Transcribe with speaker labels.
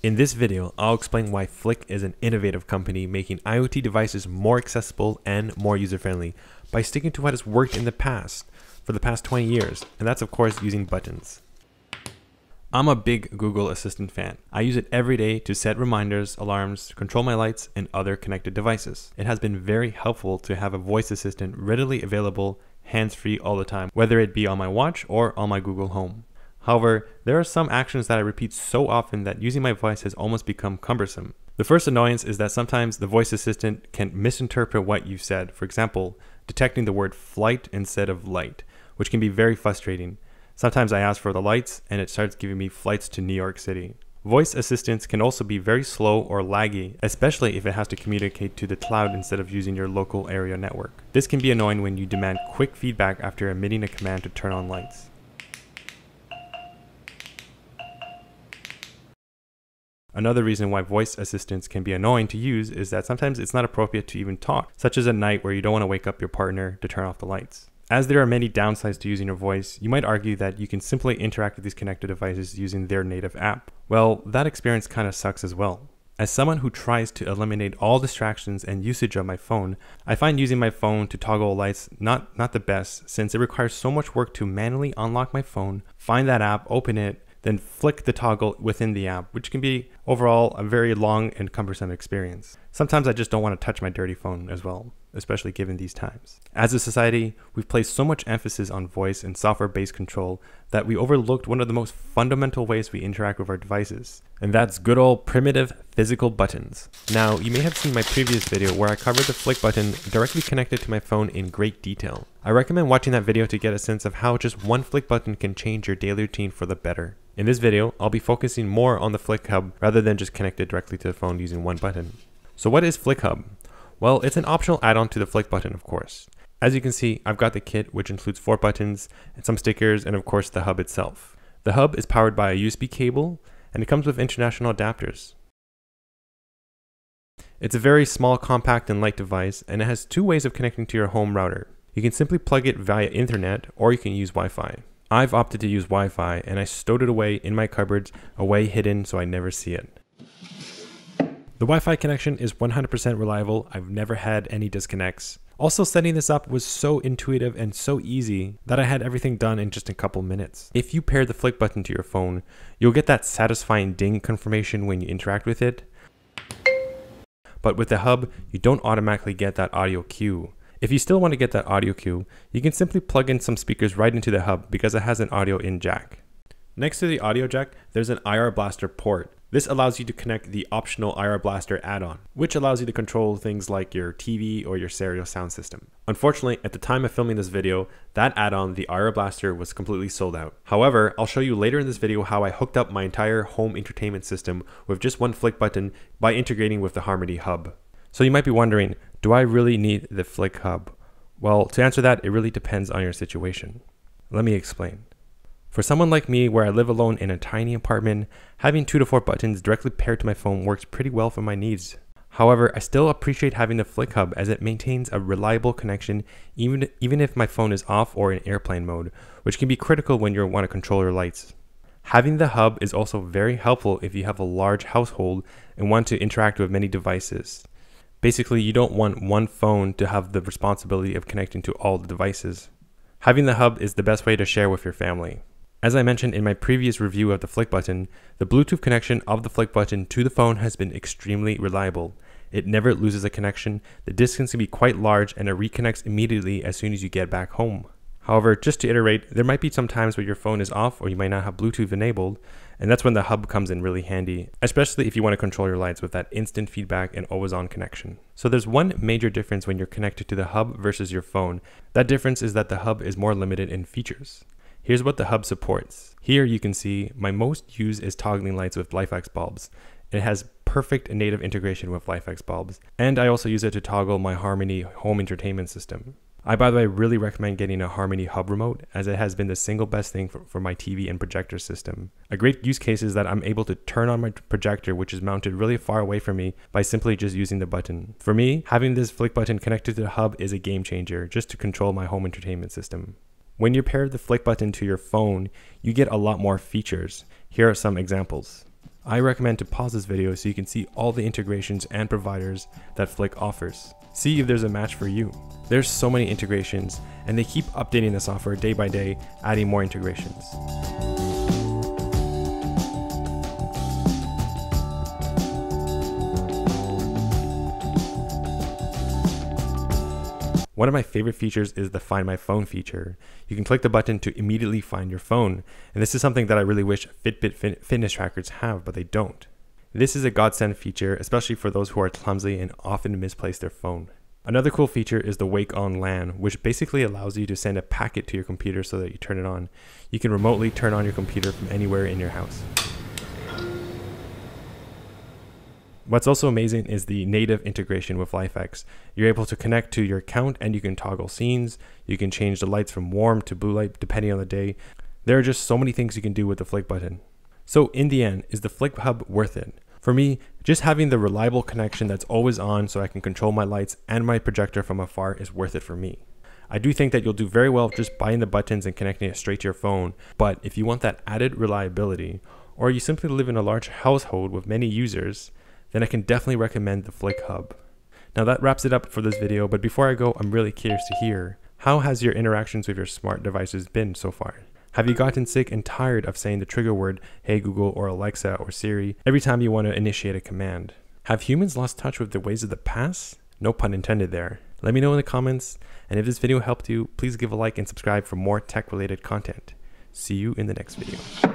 Speaker 1: In this video, I'll explain why Flic is an innovative company making IoT devices more accessible and more user-friendly by sticking to what has worked in the past for the past 20 years, and that's of course using buttons. I'm a big Google Assistant fan. I use it every day to set reminders, alarms, control my lights, and other connected devices. It has been very helpful to have a voice assistant readily available, hands-free all the time, whether it be on my watch or on my Google Home. However, there are some actions that I repeat so often that using my voice has almost become cumbersome. The first annoyance is that sometimes the voice assistant can misinterpret what you've said. For example, detecting the word flight instead of light, which can be very frustrating. Sometimes I ask for the lights and it starts giving me flights to New York City. Voice assistants can also be very slow or laggy, especially if it has to communicate to the cloud instead of using your local area network. This can be annoying when you demand quick feedback after emitting a command to turn on lights. Another reason why voice assistants can be annoying to use is that sometimes it's not appropriate to even talk, such as at night where you don't want to wake up your partner to turn off the lights. As there are many downsides to using your voice, you might argue that you can simply interact with these connected devices using their native app. Well, that experience kind of sucks as well. As someone who tries to eliminate all distractions and usage of my phone, I find using my phone to toggle lights not the best, since it requires so much work to manually unlock my phone, find that app, open it, then flick the toggle within the app, which can be overall a very long and cumbersome experience. Sometimes I just don't want to touch my dirty phone as well, especially given these times. As a society, we've placed so much emphasis on voice and software-based control that we overlooked one of the most fundamental ways we interact with our devices, and that's good old primitive physical buttons. Now, you may have seen my previous video where I covered the Flic button directly connected to my phone in great detail. I recommend watching that video to get a sense of how just one Flic button can change your daily routine for the better. In this video, I'll be focusing more on the Flic Hub rather than just connected directly to the phone using one button. So what is Flic Hub? Well, it's an optional add-on to the Flic button, of course. As you can see, I've got the kit, which includes 4 buttons and some stickers, and of course the hub itself. The hub is powered by a USB cable, and it comes with international adapters. It's a very small, compact, and light device, and it has 2 ways of connecting to your home router. You can simply plug it via Ethernet, or you can use Wi-Fi. I've opted to use Wi-Fi, and I stowed it away in my cupboards, away hidden so I never see it. The Wi-Fi connection is 100% reliable. I've never had any disconnects. Also, setting this up was so intuitive and so easy that I had everything done in just a couple minutes. If you pair the Flic button to your phone, you'll get that satisfying ding confirmation when you interact with it. But with the hub, you don't automatically get that audio cue. If you still want to get that audio cue, you can simply plug in some speakers right into the hub because it has an audio in jack. Next to the audio jack, there's an IR Blaster port. This allows you to connect the optional IR Blaster add-on, which allows you to control things like your TV or your stereo sound system. Unfortunately, at the time of filming this video, that add-on, the IR Blaster, was completely sold out. However, I'll show you later in this video how I hooked up my entire home entertainment system with just one Flic button by integrating with the Harmony Hub. So you might be wondering, do I really need the Flic Hub? Well, to answer that, it really depends on your situation. Let me explain. For someone like me, where I live alone in a tiny apartment, having 2 to 4 buttons directly paired to my phone works pretty well for my needs. However, I still appreciate having the Flic Hub as it maintains a reliable connection even if my phone is off or in airplane mode, which can be critical when you want to control your lights. Having the hub is also very helpful if you have a large household and want to interact with many devices. Basically, you don't want one phone to have the responsibility of connecting to all the devices. Having the hub is the best way to share with your family. As I mentioned in my previous review of the Flic button, the Bluetooth connection of the Flic button to the phone has been extremely reliable. It never loses a connection, the distance can be quite large, and it reconnects immediately as soon as you get back home. However, just to iterate, there might be some times where your phone is off or you might not have Bluetooth enabled, and that's when the hub comes in really handy, especially if you want to control your lights with that instant feedback and always-on connection. So there's one major difference when you're connected to the hub versus your phone. That difference is that the hub is more limited in features. Here's what the hub supports. Here you can see my most used is toggling lights with Lifx bulbs. It has perfect native integration with Lifx bulbs, and I also use it to toggle my Harmony home entertainment system. I, by the way, really recommend getting a Harmony Hub remote, as it has been the single best thing for my TV and projector system. A great use case is that I'm able to turn on my projector, which is mounted really far away from me, by simply just using the button. For me, having this Flic button connected to the hub is a game changer, just to control my home entertainment system. When you pair the Flic button to your phone, you get a lot more features. Here are some examples. I recommend to pause this video so you can see all the integrations and providers that Flic offers. See if there's a match for you. There's so many integrations, and they keep updating the software day by day, adding more integrations. One of my favorite features is the Find My Phone feature. You can click the button to immediately find your phone, and this is something that I really wish Fitbit fitness trackers have, but they don't. This is a godsend feature, especially for those who are clumsy and often misplace their phone. Another cool feature is the Wake on LAN, which basically allows you to send a packet to your computer so that you turn it on. You can remotely turn on your computer from anywhere in your house. What's also amazing is the native integration with Lifx. You're able to connect to your account and you can toggle scenes. You can change the lights from warm to blue light depending on the day. There are just so many things you can do with the Flic button. So in the end, is the Flic Hub worth it? For me, just having the reliable connection that's always on so I can control my lights and my projector from afar is worth it for me. I do think that you'll do very well just buying the buttons and connecting it straight to your phone, but if you want that added reliability, or you simply live in a large household with many users, then I can definitely recommend the Flic Hub. Now that wraps it up for this video, but before I go, I'm really curious to hear, how has your interactions with your smart devices been so far? Have you gotten sick and tired of saying the trigger word, "Hey Google" or "Alexa" or "Siri" every time you want to initiate a command? Have humans lost touch with the ways of the past? No pun intended there. Let me know in the comments, and if this video helped you, please give a like and subscribe for more tech-related content. See you in the next video.